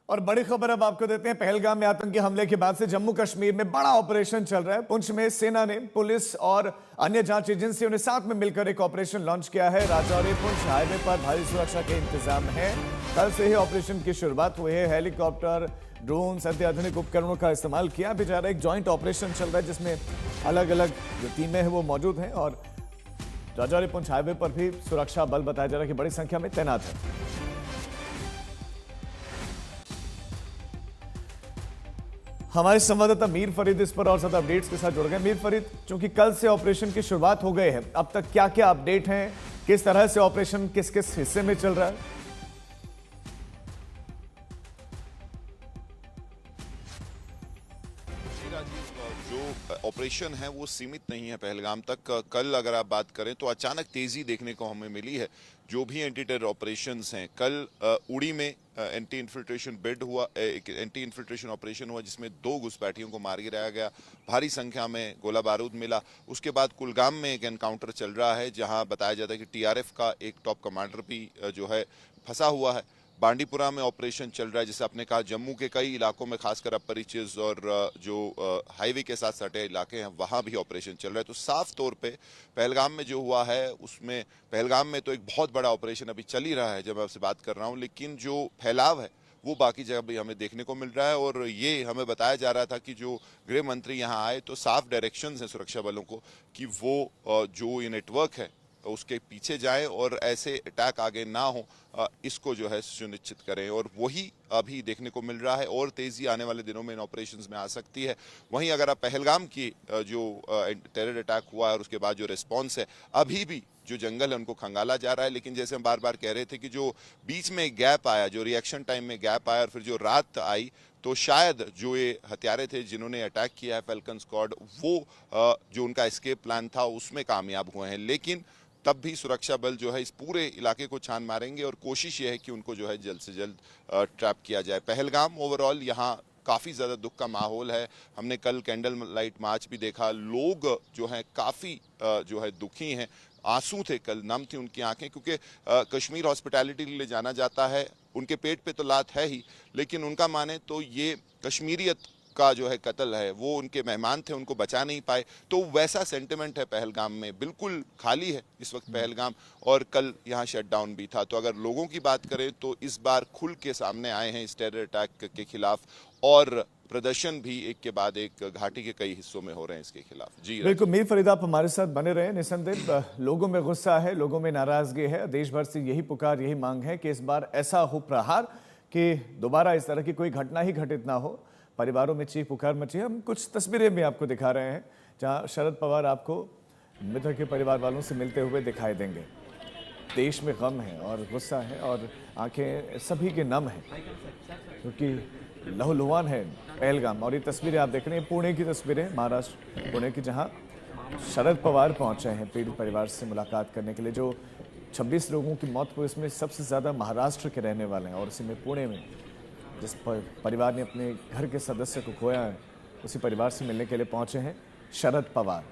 और बड़ी खबर अब आपको देते हैं। पहलगाम में आतंकी हमले के बाद से जम्मू कश्मीर में बड़ा ऑपरेशन चल रहा है। पुंछ में सेना ने पुलिस और अन्य जांच एजेंसियों ने साथ में मिलकर एक ऑपरेशन लॉन्च किया है। राजौरी पुंछ हाईवे पर भारी सुरक्षा के इंतजाम हैं। कल से ही ऑपरेशन की शुरुआत हुई है। हेलीकॉप्टर, ड्रोन, अत्याधुनिक उपकरणों का इस्तेमाल किया भी जा रहा है। एक ज्वाइंट ऑपरेशन चल रहा है जिसमें अलग अलग जो टीमें हैं वो मौजूद हैं और राजौरी पुंछ हाईवे पर भी सुरक्षा बल बताया जा रहा है कि बड़ी संख्या में तैनात है। हमारे संवाददाता मीर फरीद इस पर और ज्यादा अपडेट्स के साथ जुड़ गए। मीर फरीद, चूंकि कल से ऑपरेशन की शुरुआत हो गई है, अब तक क्या क्या अपडेट हैं, किस तरह से ऑपरेशन किस किस हिस्से में चल रहा है? जो ऑपरेशन है वो सीमित नहीं है पहलगाम तक। कल अगर आप बात करें तो अचानक तेजी देखने को हमें मिली है। जो भी एंटी टेरर ऑपरेशंस हैं, कल उड़ी में एंटी इन्फिल्ट्रेशन बिड हुआ, एक एंटी इन्फिल्ट्रेशन ऑपरेशन हुआ जिसमें 2 घुसपैठियों को मार गिराया गया, भारी संख्या में गोला बारूद मिला। उसके बाद कुलगाम में एक एनकाउंटर चल रहा है जहां बताया जाता है कि टीआरएफ का एक टॉप कमांडर भी जो है फंसा हुआ है। बांडीपुरा में ऑपरेशन चल रहा है, जैसे आपने कहा जम्मू के कई इलाकों में, खासकर अपर रीचेस और जो हाईवे के साथ सटे इलाके हैं वहां भी ऑपरेशन चल रहा है। तो साफ तौर पे पहलगाम में जो हुआ है उसमें, पहलगाम में तो एक बहुत बड़ा ऑपरेशन अभी चल ही रहा है जब मैं आपसे बात कर रहा हूं, लेकिन जो फैलाव है वो बाकी जगह भी हमें देखने को मिल रहा है। और ये हमें बताया जा रहा था कि जो गृह मंत्री यहाँ आए तो साफ डायरेक्शंस हैं सुरक्षा बलों को कि वो जो ये नेटवर्क है उसके पीछे जाएं और ऐसे अटैक आगे ना हो, इसको जो है सुनिश्चित करें। और वही अभी देखने को मिल रहा है और तेजी आने वाले दिनों में इन ऑपरेशंस में आ सकती है। वहीं अगर आप पहलगाम की जो टेरर अटैक हुआ है और उसके बाद जो रिस्पॉन्स है, अभी भी जो जंगल है उनको खंगाला जा रहा है। लेकिन जैसे हम बार बार कह रहे थे कि जो बीच में गैप आया, जो रिएक्शन टाइम में गैप आया और फिर जो रात आई, तो शायद जो ये हत्यारे थे जिन्होंने अटैक किया है फैल्कन स्क्वाड, वो जो उनका एस्केप प्लान था उसमें कामयाब हुए हैं। लेकिन तब भी सुरक्षा बल जो है इस पूरे इलाके को छान मारेंगे और कोशिश ये है कि उनको जो है जल्द से जल्द ट्रैप किया जाए। पहलगाम ओवरऑल यहाँ काफ़ी ज़्यादा दुख का माहौल है। हमने कल कैंडल लाइट मार्च भी देखा, लोग जो हैं काफ़ी जो है दुखी हैं, आंसू थे, कल नम थी उनकी आंखें, क्योंकि कश्मीर हॉस्पिटैलिटी के लिए जाना जाता है। उनके पेट पे तो लात है ही, लेकिन उनका माने तो ये कश्मीरियत का जो है कत्ल है, वो उनके मेहमान थे, उनको बचा नहीं पाए। तो वैसा सेंटिमेंट है पहलगाम में, बिल्कुल खाली है इस वक्त पहलगाम। और कल यहाँ शटडाउन भी था। तो अगर लोगों की बात करें तो इस बार खुल के सामने आए हैं इस टेरर अटैक के खिलाफ, और प्रदर्शन भी एक के बाद एक घाटी के कई हिस्सों में हो रहे हैं इसके खिलाफ। जी बिल्कुल मीर फरीद, आप हमारे साथ बने रहे। निसंदेह लोगों में गुस्सा है, लोगों में नाराजगी है। देश भर से यही पुकार, यही मांग है कि इस बार ऐसा हो प्रहार कि दोबारा इस तरह की कोई घटना ही घटित ना हो। परिवारों में चीख पुकार मची है। हम कुछ तस्वीरें भी आपको दिखा रहे हैं जहां शरद पवार आपको मृतक के परिवार वालों से मिलते हुए दिखाई देंगे। देश में गम है और गुस्सा है और आंखें सभी के नम हैं क्योंकि लहूलुहान है पहलगाम। और ये तस्वीरें आप देख रहे हैं पुणे की तस्वीरें, महाराष्ट्र पुणे की, जहां शरद पवार पहुंचे हैं पीड़ित परिवार से मुलाकात करने के लिए। जो 26 लोगों की मौत हुई उसमें सबसे ज़्यादा महाराष्ट्र के रहने वाले हैं और इसी में पुणे में जिस परिवार ने अपने घर के सदस्य को खोया है, उसी परिवार से मिलने के लिए पहुंचे हैं शरद पवार।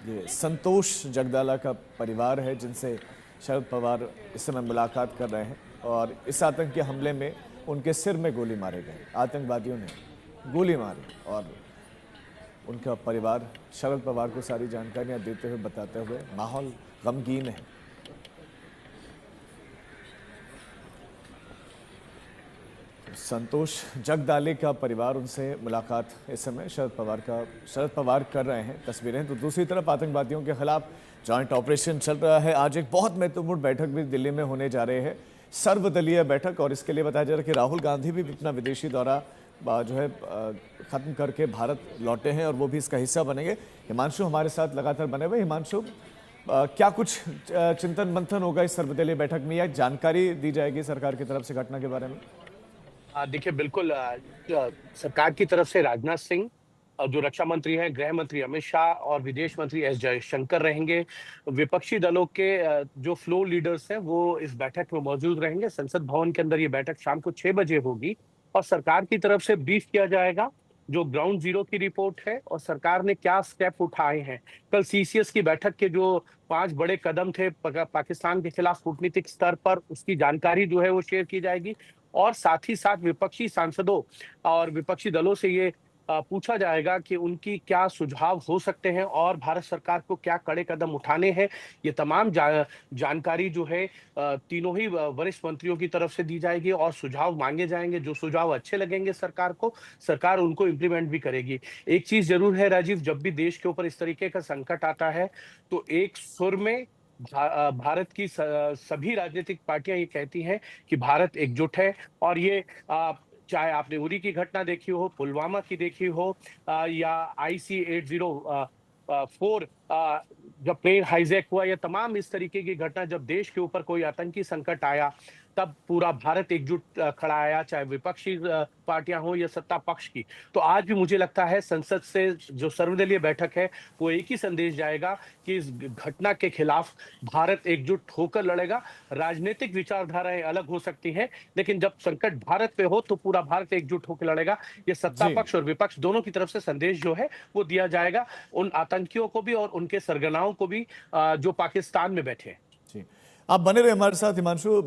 ये संतोष जगदाला का परिवार है जिनसे शरद पवार इस समय मुलाकात कर रहे हैं। और इस आतंकी हमले में उनके सिर में गोली मारे गए, आतंकवादियों ने गोली मारी। और उनका परिवार शरद पवार को सारी जानकारियां देते हुए, बताते हुए माहौल गमगीन है। संतोष जगदाले का परिवार, उनसे मुलाकात इस समय शरद पवार कर रहे हैं। तस्वीरें। तो दूसरी तरफ आतंकवादियों के खिलाफ जॉइंट ऑपरेशन चल रहा है। आज एक बहुत महत्वपूर्ण बैठक भी दिल्ली में होने जा रही है, सर्वदलीय बैठक। और इसके लिए बताया जा रहा है कि राहुल गांधी भी अपना विदेशी दौरा जो है खत्म करके भारत लौटे हैं और वो भी इसका हिस्सा बनेंगे। हिमांशु हमारे साथ लगातार बने हुए। हिमांशु, क्या कुछ चिंतन मंथन होगा इस सर्वदलीय बैठक में, या जानकारी दी जाएगी सरकार की तरफ से घटना के बारे में? देखिए, बिल्कुल सरकार की तरफ से राजनाथ सिंह, जो रक्षा मंत्री हैं, गृह मंत्री अमित शाह और विदेश मंत्री एस जयशंकर रहेंगे। विपक्षी दलों के जो फ्लोर लीडर्स हैं वो इस बैठक में मौजूद रहेंगे। संसद भवन के अंदर ये बैठक शाम को 6 बजे होगी और सरकार की तरफ से ब्रीफ किया जाएगा जो ग्राउंड जीरो की रिपोर्ट है और सरकार ने क्या स्टेप उठाए हैं। कल सीसीएस की बैठक के जो 5 बड़े कदम थे पाकिस्तान के खिलाफ कूटनीतिक स्तर पर, उसकी जानकारी जो है वो शेयर की जाएगी। और साथ ही साथ विपक्षी सांसदों और विपक्षी दलों से ये पूछा जाएगा कि उनकी क्या सुझाव हो सकते हैं और भारत सरकार को क्या कड़े कदम उठाने हैं। ये तमाम जानकारी जो है तीनों ही वरिष्ठ मंत्रियों की तरफ से दी जाएगी और सुझाव मांगे जाएंगे। जो सुझाव अच्छे लगेंगे सरकार को, सरकार उनको इम्प्लीमेंट भी करेगी। एक चीज जरूर है राजीव, जब भी देश के ऊपर इस तरीके का संकट आता है तो एक सुर में भारत की सभी राजनीतिक पार्टियां ये कहती हैं कि भारत एकजुट है। और ये चाहे आपने उरी की घटना देखी हो, पुलवामा की देखी हो, या IC-80 4 जब प्लेन हाईजैक हुआ, या तमाम इस तरीके की घटना, जब देश के ऊपर कोई आतंकी संकट आया तब पूरा भारत एकजुट खड़ा आया, चाहे विपक्षी पार्टियां हो या सत्ता पक्ष की। तो आज भी मुझे लगता है संसद से जो सर्वदलीय बैठक है वो एक ही संदेश जाएगा कि इस घटना के खिलाफ भारत एकजुट होकर लड़ेगा। राजनीतिक विचारधाराएं अलग हो सकती हैं, लेकिन जब संकट भारत पे हो तो पूरा भारत एकजुट होकर लड़ेगा। ये सत्ता जी। पक्ष और विपक्ष दोनों की तरफ से संदेश जो है वो दिया जाएगा, उन आतंकियों को भी और उनके सरगनाओं को भी जो पाकिस्तान में बैठे हैं। जी, आप बने रहे हमारे साथ हिमांशु।